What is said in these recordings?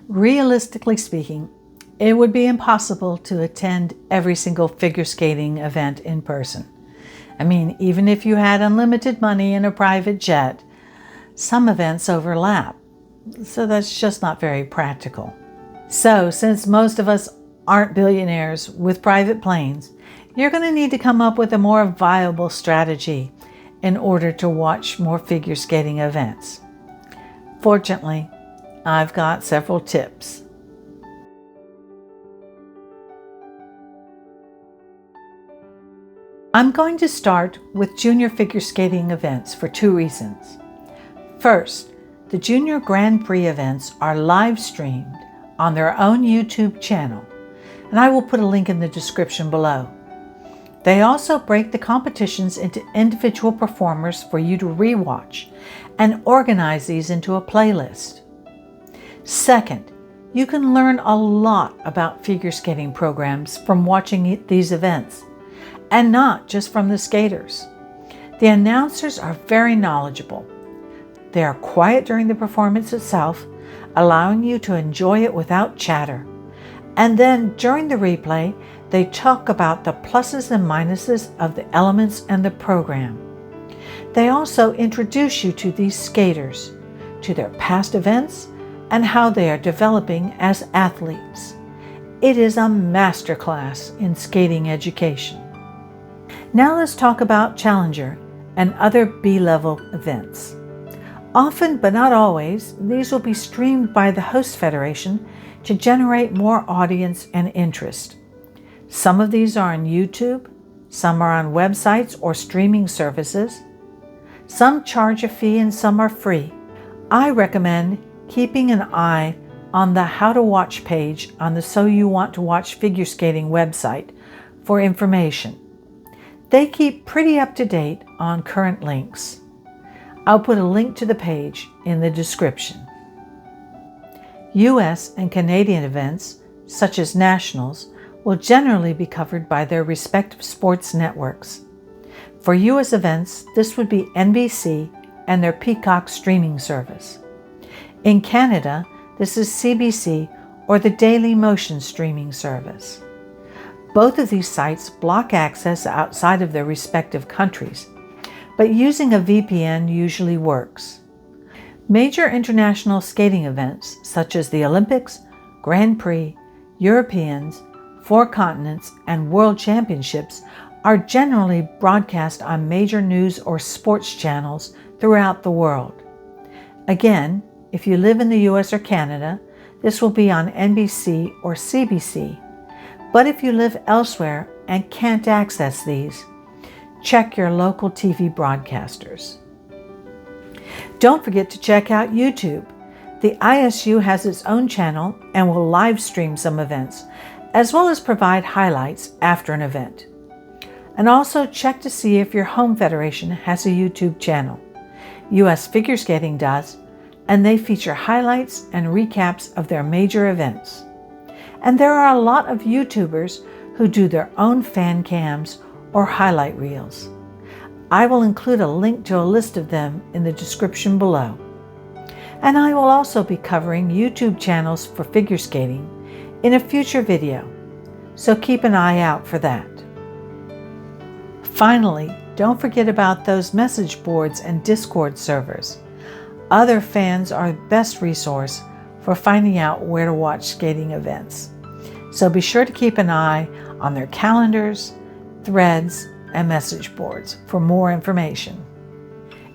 Realistically speaking, it would be impossible to attend every single figure skating event in person. I mean, even if you had unlimited money and a private jet, some events overlap, so that's just not very practical. So, since most of us aren't billionaires with private planes, you're going to need to come up with a more viable strategy in order to watch more figure skating events. Fortunately, I've got several tips. I'm going to start with junior figure skating events for two reasons. First, the Junior Grand Prix events are live streamed on their own YouTube channel, and I will put a link in the description below. They also break the competitions into individual performers for you to rewatch and organize these into a playlist. Second, you can learn a lot about figure skating programs from watching these events, and not just from the skaters. The announcers are very knowledgeable. They are quiet during the performance itself, allowing you to enjoy it without chatter. And then during the replay, they talk about the pluses and minuses of the elements and the program. They also introduce you to these skaters, to their past events, and how they are developing as athletes. It is a masterclass in skating education. Now let's talk about Challenger and other B-level events. Often, but not always, these will be streamed by the host federation to generate more audience and interest. Some of these are on YouTube, some are on websites or streaming services. Some charge a fee and some are free. I recommend keeping an eye on the How to Watch page on the So You Want to Watch Figure Skating website for information. They keep pretty up to date on current links. I'll put a link to the page in the description. US and Canadian events, such as nationals, will generally be covered by their respective sports networks. For US events, this would be NBC and their Peacock streaming service. In Canada, this is CBC or the Daily Motion streaming service. Both of these sites block access outside of their respective countries, but using a VPN usually works. Major international skating events such as the Olympics, Grand Prix, Europeans, Four Continents, and World Championships are generally broadcast on major news or sports channels throughout the world. Again, if you live in the US or Canada, this will be on NBC or CBC. But if you live elsewhere and can't access these, check your local TV broadcasters. Don't forget to check out YouTube. The ISU has its own channel and will live stream some events, as well as provide highlights after an event. And also check to see if your home federation has a YouTube channel. US Figure Skating does, and they feature highlights and recaps of their major events. And there are a lot of YouTubers who do their own fan cams or highlight reels. I will include a link to a list of them in the description below. And I will also be covering YouTube channels for figure skating in a future video, so keep an eye out for that. Finally, don't forget about those message boards and Discord servers. Other fans are the best resource for finding out where to watch skating events. So be sure to keep an eye on their calendars, threads, and message boards for more information.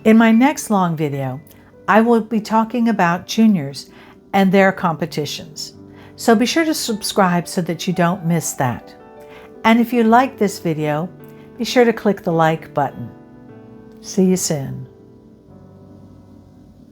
In my next long video, I will be talking about juniors and their competitions. So be sure to subscribe so that you don't miss that. And if you like this video, be sure to click the like button. See you soon.